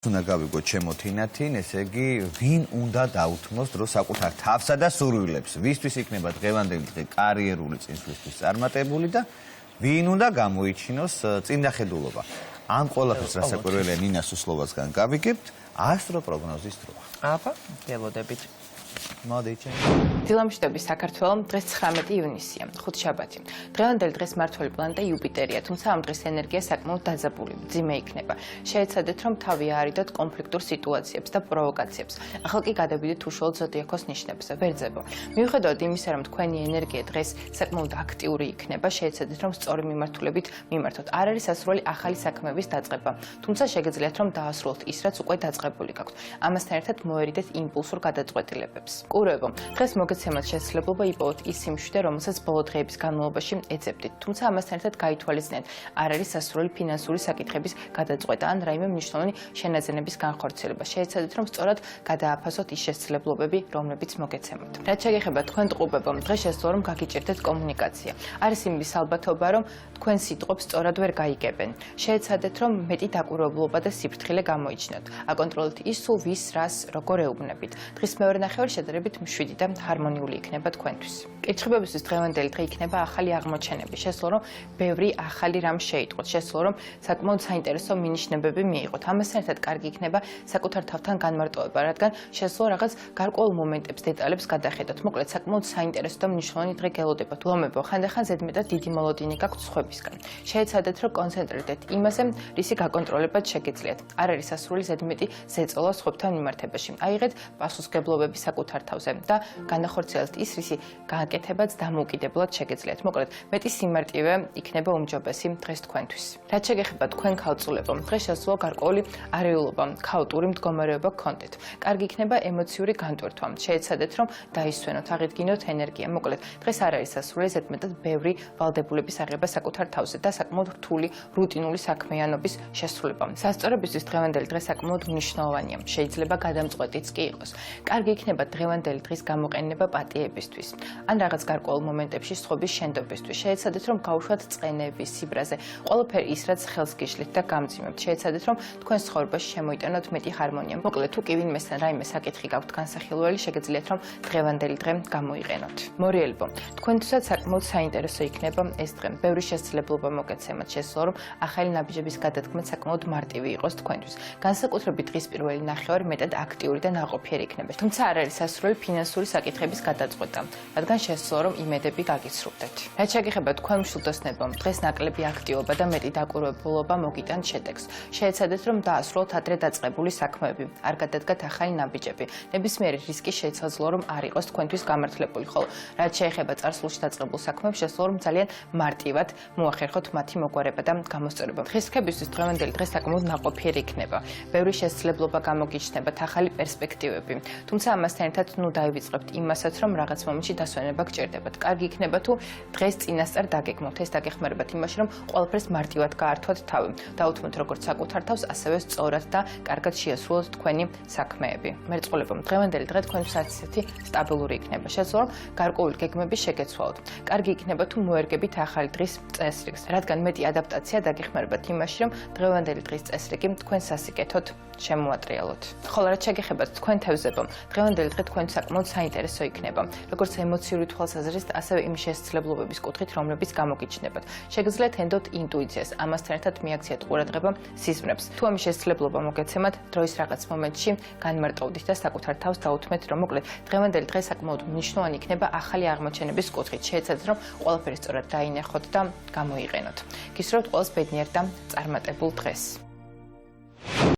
უნდა გავიგოთ ჩემო თინათინ, ესე იგი, ვინ უნდა დაუთმოს დროს საკუთარ თავსა და სურვილებს, ვისთვის იქნება დღევანდელი დღე კარიერული წინსვლისთვის წარმატებული და ვინ უნდა გამოიჩინოს წინდახედულობა. ამ ყველაფერს რასაკვირველია ნინას უსლოვასგან გავიგებთ, ასტრო პროგნოზის დრო. აბა, გელოდებით. მოდიჩე. დილამშვიდობის საქართველოს დღეს 19 ივნისია, ხუთშაბათი. დღევანდელი დღეს მმართველი პლანეტა იუპიტერია, თუმცა ამ დღეს ენერგია საკმაოდ დაძაბული, მძიმე იქნება. შეეცადეთ, რომ თავი აარიდოთ კონფლიქტურ სიტუაციებს და პროვოკაციებს. ახლა კი გადავიდეთ უშუალოდ ზოდიაქოს ნიშნებზე, ვერძებო. მიუხედავად იმისა, რომ თქვენი ენერგია დღეს საკმაოდ აქტიური იქნება, შეეცადეთ, რომ სწორი მიმართულებით მიმართოთ. არ არის სასურველი ახალი საქმეების დაწყება, თუმცა შეგიძლიათ, რომ დაასრულოთ ის, რაც უკვე დაწყებული გაქვთ. ამასთან ერთად მოერიდეთ იმპულსურ გადაწყვეტილებებს. კურებო, დღეს მოგეცემათ შესაძლებლობა იპოვოთ ის სიმშვიდე, რომელსაც ბოლო დღეების განმავლობაში ეძებდით. თუმცა ამასთან ერთად გაითვალისწინეთ, არ არის სასურველი ფინანსური საკითხების გადაწყვეტა ან რაიმე მნიშვნელოვანი შენაძენების განხორციელება. შეეცადეთ, რომ სწორად გადააფასოთ ის შესაძლებლობები, რომლებიც მოგეცემათ. რაც შეგეხება თქვენ ტყუპებო, დღეს შესაძლოა, რომ გაგიჭირდეთ კომუნიკაცია. არის იმის ალბათობა, რომ თქვენ სიტყვებს სწორად ვერ გაიგებენ. შეეცადეთ, რომ მეტი დაკვირვებლობა და სიფრთხილე გამოიჩინოთ. აკონტროლეთ ის, სულ ვის რას როგორ ეუბნებით. დღის მეორე ნახევარი შედარებით მშვიდი და ჰარმონიული იქნება თქვენთვის. კითხებებისთვის დღევანდელი დღე იქნება ახალი აღმოჩენები. შესაძლოა, რომ ბევრი ახალი რამ შეიტყოთ. შესაძლოა, რომ საკმაოდ საინტერესო მინიშნებები მიიღოთ. ამასთან ერთად კარგი იქნება საკუთარ თავთან განმარტოვება, რადგან შესაძლოა რაღაც გარკვეულ მომენტებს, დეტალებს გადახედოთ. მოკლედ, საკმაოდ საინტერესო და მნიშვნელოვანი დღე გელოდებათ. ლომებო, ხანდახან ზედმეტად დიდი მოლოდინი გაქვთ სხვებისგან. შეეცადეთ, რომ კონცენტრირდეთ იმაზე, რისი გაკონტროლებად შეგიძლიათ. არ არის სასურველი ზედმეტი ზეწოლა სხვებთან მიმართებაში. აიღეთ პასუხისმგებლობები საკუთარ თავზე და განახორციელეთ ის, რისი გააკეთებაც დამოუკიდებლად შეგეძლიათ. მოკლედ, მეტი სიმარტივე იქნება უმჯობესი დღეს თქვენთვის. რაც შეგეხება თქვენ ქალწულებო, დღეს შესაძლოა გარკვეული არეულობა, ქაოტური მდგომარეობა გქონდეთ. კარგი იქნება ემოციური განტვირთვა. შეეცადეთ, რომ დაისვენოთ, აღიდგინოთ ენერგია. მოკლედ, დღეს არ არის სასურველი ზედმეტად ბევრი ვალდებულების აღება საკუთარ თავზე და საკმაოდ რთული რუტინული საქმიანობის შესრულება. სასწორებისთვის დღევანდელი დღე საკმაოდ მნიშვნელოვანია. შეიძლება გადამწყვეტიც კი იყოს. კარგი იქნება დღევანდელი დღის გამოყენება პატიებისთვის ან რაღაც გარკვეულ მომენტებში სხვების შენდობისთვის. შეეცადეთ, რომ გაუშვათ წყენები, სიბრაზე, ყველაფერი ის, რაც ხელს გიშლით და გამძიმებთ. შეეცადეთ, რომ თქვენ ცხოვრებაში შემოიტანოთ მეტი ჰარმონია. მოკლედ, თუ კი ვინმესთან რაიმე საკითხი გაქვთ განსახილველი, შეგიძლიათ, რომ დღევანდელი დღე გამოიყენოთ. მორიელებო, თქვენთვისაც საკმაოდ საინტერესო იქნება ეს დღე. ბევრი შესაძლებლობა მოგეცემათ. შესაძლოა, რომ ახალი ნაბიჯების გადადგმა საკმაოდ მარტივი იყოს თქვენთვის. განსაკუთრებით დღის პირველი ნახევარი მეტად აქტიური და ნაყოფიერი იქნება. თუმცა არ არის სასურველი ფინანსური საკითხების გადაწყვეტა, რადგან შესაძლოა, რომ იმედები გაგიცრუვდეთ. რაც შეგეხება თქვენ მშვილდოსნებო, დღეს ნაკლები აქტივობა და მეტი დაკვირვებულობა მოგიტანთ შედეგს. შეეცადეთ, რომ დაასრულოთ ადრე დაწყებული საქმეები, არ გადადგათ ახალი ნაბიჯები. ნებისმიერი რისკი შესაძლოა, რომ არ იყოს თქვენთვის გამართლებული, ხოლო რაც შეეხება წარსულში დაწყებულ საქმეებს, შესაძლოა, რომ ძალიან მარტივად მოახერხოთ მათი მოგვარება და გამოსწორება. დღეს რქებისთვის დღევანდელი დღე საკმაოდ ნაყოფიერი იქნება. ბევრი შესაძლებლობა გამოგიჩნდებათ, ახალი პერსპექტივები. თუმცა ამასთან ერთად დაივიწყებთ იმასაც, რომ რაღაც მომენტში დასვენება გჭირდებათ. კარგი იქნება თუ დღეს წინასწარ დაგეგმოთ. ეს დაგეხმარებათ იმაში, რომ ყველაფერს მარტივად გაართვათ თავი. დაუთმოთ როგორც საკუთარ თავს, ასევე სწორად და კარგად შეასრულოთ თქვენი საქმეები. მერწყულებო, დღევანდელი დღე თქვენთვის ასეთი სტაბილური იქნება. შესაძლოა, რომ გარკვეული გეგმები შეგეცვალოთ. კარგი იქნება თუ მოერგებით ახალი დღის წესრიგს, რადგან მეტი ადაპტაცია დაგეხმარებათ იმაში, რომ დღევანდელი დღის წესრიგი თქვენ სასიკეთოდ შემოატრიალოთ. ხოლო რაც შეგეხებათ თქვენ თევზებო, დღევანდელი დღე თქვენ საკმაოდ საინტერესო იქნება, როგორც ემოციური თვალსაზრისით, ასევე იმ შესაძლებლობების კუთხით, რომლებიც გამოგიჩნდებათ. შეგიძლიათ ენდოთ ინტუიციას, ამასთან ერთად მიაქციათ ყურადღება სიზმრებს. თუ ამის შესაძლებლობა მოგეცემათ, დროის რაღაც მომენტში განმარტოვდით და საკუთარ თავს დაუთმეთ, რომ მოკლედ დღევანდელი დღე საკმაოდ მნიშვნელოვანი იქნება ახალი აღმოჩენების კუთხით. შეეცადეთ, რომ ყველაფერი სწორად დაინახოთ და გამოიყენოთ. გისურვებთ ყველას ბედნიერ და წარმატებულ დღეს.